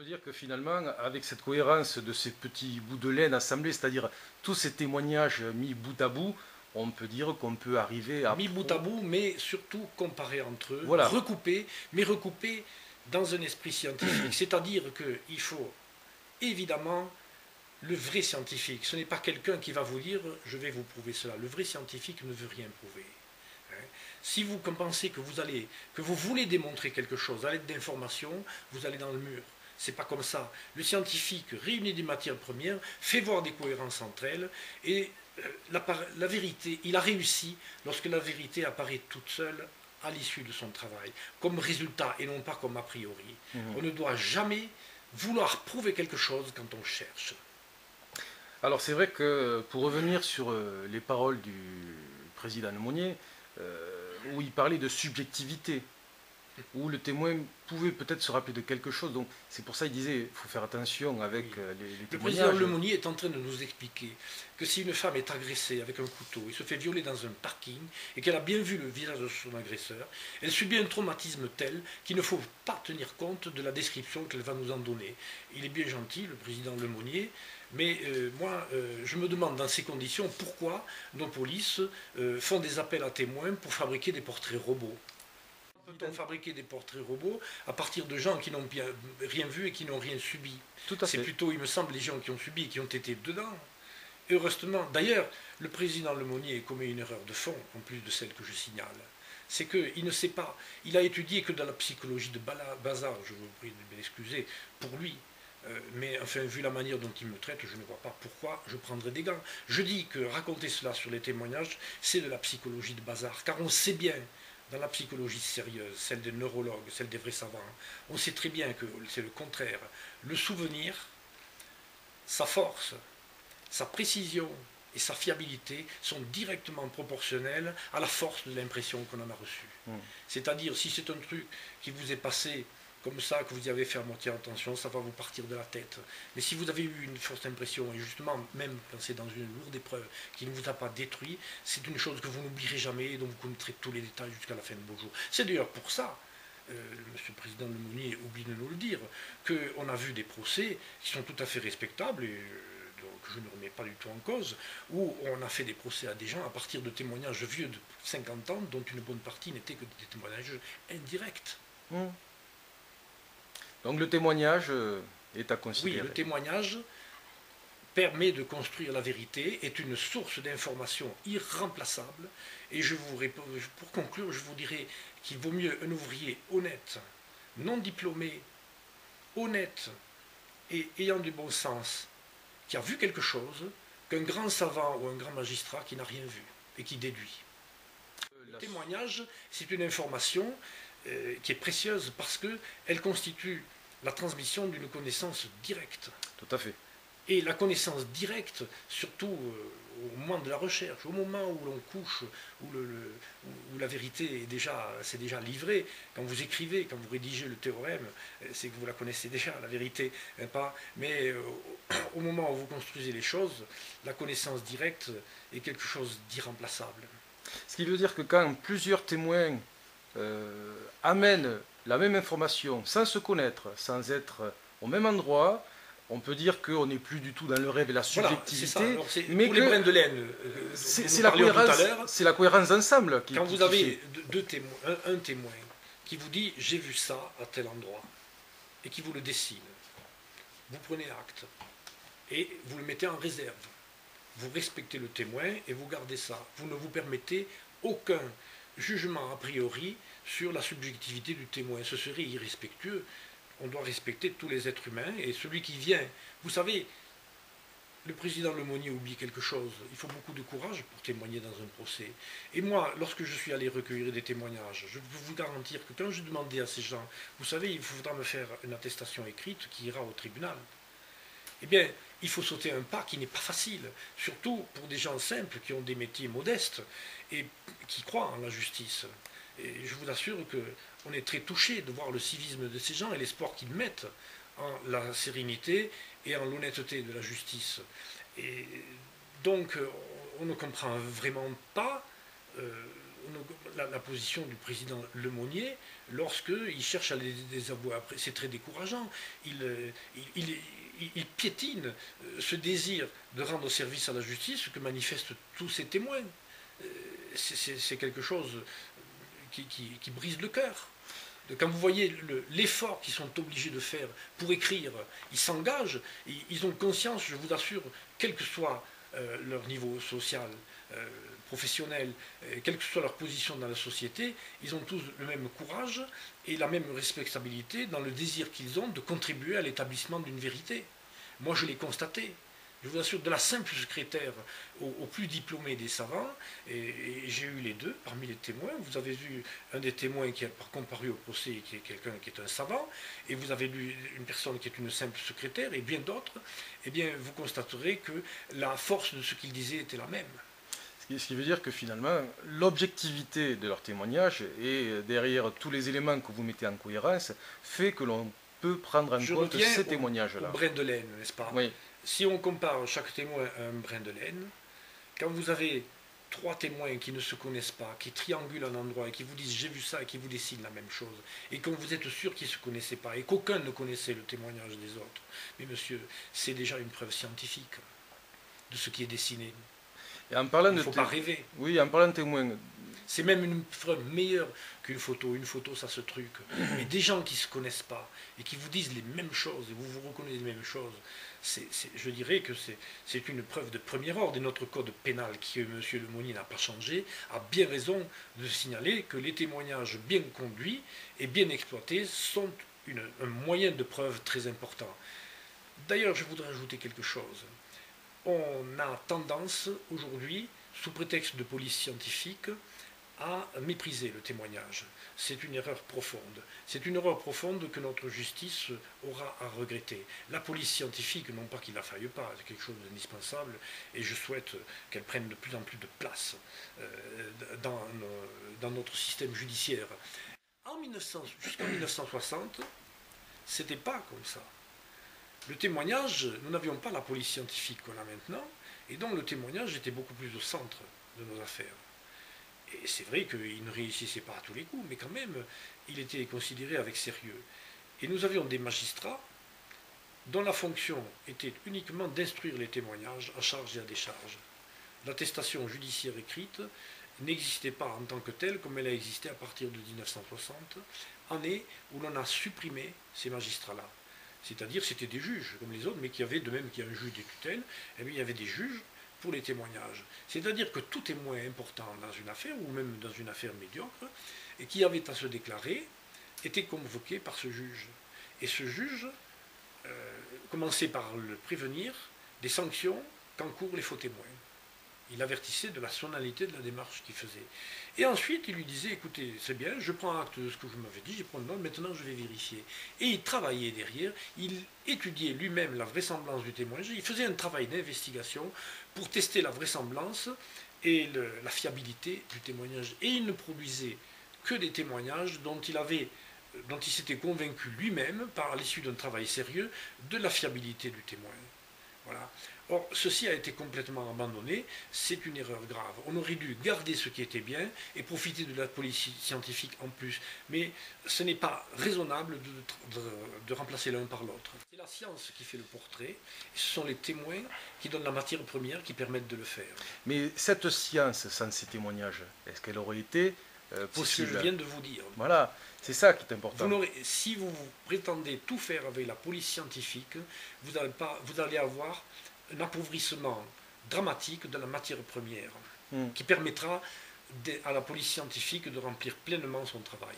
peut dire que finalement, avec cette cohérence de ces petits bouts de laine assemblés, c'est-à-dire tous ces témoignages mis bout à bout, on peut dire qu'on peut arriver à... Mis bout à bout, mais surtout comparés entre eux, Voilà. recoupés, mais recoupés dans un esprit scientifique. C'est-à-dire qu'il faut évidemment le vrai scientifique. Ce n'est pas quelqu'un qui va vous dire « je vais vous prouver cela ». Le vrai scientifique ne veut rien prouver. Si vous pensez que vous voulez démontrer quelque chose à l'aide d'informations, vous allez dans le mur. C'est pas comme ça. Le scientifique réunit des matières premières, fait voir des cohérences entre elles, et la vérité, il a réussi lorsque la vérité apparaît toute seule à l'issue de son travail, comme résultat et non pas comme a priori. On ne doit jamais vouloir prouver quelque chose quand on cherche. Alors c'est vrai que pour revenir sur les paroles du président Lemonnier, où il parlait de subjectivité, où le témoin pouvait peut-être se rappeler de quelque chose. Donc c'est pour ça qu'il disait il faut faire attention avec les témoignages. Le président Lemonnier est en train de nous expliquer que si une femme est agressée avec un couteau et se fait violer dans un parking et qu'elle a bien vu le visage de son agresseur, elle subit un traumatisme tel qu'il ne faut pas tenir compte de la description qu'elle va nous en donner. Il est bien gentil, le président Lemonnier, mais moi, je me demande dans ces conditions pourquoi nos polices font des appels à témoins pour fabriquer des portraits robots. Peut-on fabriquer des portraits robots à partir de gens qui n'ont rien vu et qui n'ont rien subi? C'est plutôt, il me semble, les gens qui ont subi et qui ont été dedans. Et heureusement, d'ailleurs, le président Lemonnier commet une erreur de fond, en plus de celle que je signale. C'est qu'il ne sait pas, il a étudié que dans la psychologie de Bazar, je vous prie de m'excuser, pour lui. Mais enfin, vu la manière dont il me traite, je ne vois pas pourquoi je prendrais des gants. Je dis que raconter cela sur les témoignages, c'est de la psychologie de Bazar, car on sait bien, dans la psychologie sérieuse, celle des neurologues, celle des vrais savants, on sait très bien que c'est le contraire. Le souvenir, sa force, sa précision et sa fiabilité sont directement proportionnelles à la force de l'impression qu'on en a reçue. C'est-à-dire, si c'est un truc qui vous est passé comme ça, que vous y avez fait à moitié attention, ça va vous partir de la tête. Mais si vous avez eu une forte impression, et justement, même quand c'est dans une lourde épreuve qui ne vous a pas détruit, c'est une chose que vous n'oublierez jamais et dont vous connaîtrez tous les détails jusqu'à la fin de vos jours. C'est d'ailleurs pour ça, Monsieur le Président Lemonnier oublie de nous le dire, qu'on a vu des procès qui sont tout à fait respectables, et donc je ne remets pas du tout en cause, où on a fait des procès à des gens à partir de témoignages vieux de 50 ans, dont une bonne partie n'était que des témoignages indirects. Donc le témoignage est à considérer. Oui, le témoignage permet de construire la vérité, est une source d'information irremplaçable. Et pour conclure, je vous dirais qu'il vaut mieux un ouvrier honnête, non diplômé, honnête et ayant du bon sens, qui a vu quelque chose, qu'un grand savant ou un grand magistrat qui n'a rien vu et qui déduit. Le témoignage, c'est une information qui est précieuse parce qu'elle constitue la transmission d'une connaissance directe. Tout à fait. Et la connaissance directe, surtout au moment de la recherche, au moment où l'on couche, où la vérité s'est déjà livrée, quand vous écrivez, quand vous rédigez le théorème, c'est que vous la connaissez déjà, la vérité, pas. Mais au moment où vous construisez les choses, la connaissance directe est quelque chose d'irremplaçable. Ce qui veut dire que quand plusieurs témoins amènent la même information sans se connaître, sans être au même endroit, on peut dire qu'on n'est plus du tout dans le rêve et la subjectivité. Voilà, mais pour les brins de laine, c'est la cohérence d'ensemble. Quand vous avez un témoin qui vous dit « j'ai vu ça à tel endroit » et qui vous le dessine, vous prenez acte et vous le mettez en réserve. Vous respectez le témoin et vous gardez ça. Vous ne vous permettez aucun jugement a priori sur la subjectivité du témoin. Ce serait irrespectueux. On doit respecter tous les êtres humains et celui qui vient. Vous savez, le président Lemonnier oublie quelque chose. Il faut beaucoup de courage pour témoigner dans un procès. Et moi, lorsque je suis allé recueillir des témoignages, je peux vous garantir que quand je demandais à ces gens, vous savez, il faudra me faire une attestation écrite qui ira au tribunal. Eh bien, il faut sauter un pas qui n'est pas facile, surtout pour des gens simples qui ont des métiers modestes et qui croient en la justice. Et je vous assure qu'on est très touché de voir le civisme de ces gens et l'espoir qu'ils mettent en la sérénité et en l'honnêteté de la justice. Et donc, on ne comprend vraiment pas la position du président Lemonnier lorsqu'il cherche à les désavouer. Après, c'est très décourageant. Il piétine ce désir de rendre service à la justice que manifestent tous ces témoins. C'est quelque chose qui brise le cœur. Quand vous voyez l'effort qu'ils sont obligés de faire pour écrire, ils s'engagent, ils ont conscience, je vous assure, quel que soit leur niveau social, professionnel, quelle que soit leur position dans la société, ils ont tous le même courage et la même respectabilité dans le désir qu'ils ont de contribuer à l'établissement d'une vérité. Moi, je l'ai constaté. Je vous assure, de la simple secrétaire au plus diplômé des savants, et j'ai eu les deux parmi les témoins. Vous avez vu un des témoins qui a comparu au procès, qui est quelqu'un qui est un savant, et vous avez lu une personne qui est une simple secrétaire, et bien d'autres. Eh bien, vous constaterez que la force de ce qu'ils disaient était la même. Ce qui veut dire que finalement, l'objectivité de leur témoignage et derrière tous les éléments que vous mettez en cohérence fait que l'on peut prendre en compte ces témoignages-là. Au brin de laine, n'est-ce pas? Oui. Si on compare chaque témoin à un brin de laine, quand vous avez 3 témoins qui ne se connaissent pas, qui triangulent un endroit et qui vous disent j'ai vu ça et qui vous dessinent la même chose, et quand vous êtes sûr qu'ils ne se connaissaient pas et qu'aucun ne connaissait le témoignage des autres, mais monsieur, c'est déjà une preuve scientifique de ce qui est dessiné. Et en parlant Il ne faut pas rêver. Oui, en parlant de témoins. C'est même une preuve meilleure qu'une photo. Une photo, ça se truc. Mais des gens qui ne se connaissent pas et qui vous disent les mêmes choses et vous reconnaissez les mêmes choses, je dirais que c'est une preuve de premier ordre. Et notre code pénal, qui M. Lemonnier n'a pas changé, a bien raison de signaler que les témoignages bien conduits et bien exploités sont un moyen de preuve très important. D'ailleurs, je voudrais ajouter quelque chose. On a tendance aujourd'hui, sous prétexte de police scientifique, à mépriser le témoignage. C'est une erreur profonde. C'est une erreur profonde que notre justice aura à regretter. La police scientifique, non pas qu'il ne la faille pas, c'est quelque chose d'indispensable, et je souhaite qu'elle prenne de plus en plus de place dans notre système judiciaire. Jusqu'en 1960, c'était pas comme ça. Le témoignage, nous n'avions pas la police scientifique qu'on a maintenant, et donc le témoignage était beaucoup plus au centre de nos affaires. Et c'est vrai qu'il ne réussissait pas à tous les coups, mais quand même, il était considéré avec sérieux. Et nous avions des magistrats dont la fonction était uniquement d'instruire les témoignages à charge et à décharge. L'attestation judiciaire écrite n'existait pas en tant que telle comme elle a existé à partir de 1960, année où l'on a supprimé ces magistrats-là. C'est-à-dire c'était des juges comme les autres, mais qui avaient, de même qu'il y a un juge des tutelles, eh bien, il y avait des juges pour les témoignages. C'est-à-dire que tout témoin important dans une affaire, ou même dans une affaire médiocre, et qui avait à se déclarer, était convoqué par ce juge. Et ce juge commençait par le prévenir des sanctions qu'encourent les faux témoins. Il avertissait de la sonalité de la démarche qu'il faisait. Et ensuite, il lui disait, écoutez, c'est bien, je prends acte de ce que vous m'avez dit, je prends note, maintenant je vais vérifier. Et il travaillait derrière, il étudiait lui-même la vraisemblance du témoignage, il faisait un travail d'investigation pour tester la vraisemblance et la fiabilité du témoignage. Et il ne produisait que des témoignages dont il s'était convaincu lui-même, par l'issue d'un travail sérieux, de la fiabilité du témoin. Voilà. Or, ceci a été complètement abandonné, c'est une erreur grave. On aurait dû garder ce qui était bien et profiter de la police scientifique en plus. Mais ce n'est pas raisonnable de remplacer l'un par l'autre. C'est la science qui fait le portrait, et ce sont les témoins qui donnent la matière première qui permettent de le faire. Mais cette science, sans ces témoignages, est-ce qu'elle aurait été possible? C'est ce que je viens de vous dire. Voilà, c'est ça qui est important. Si vous prétendez tout faire avec la police scientifique, vous allez avoir un appauvrissement dramatique de la matière première qui permettra à la police scientifique de remplir pleinement son travail.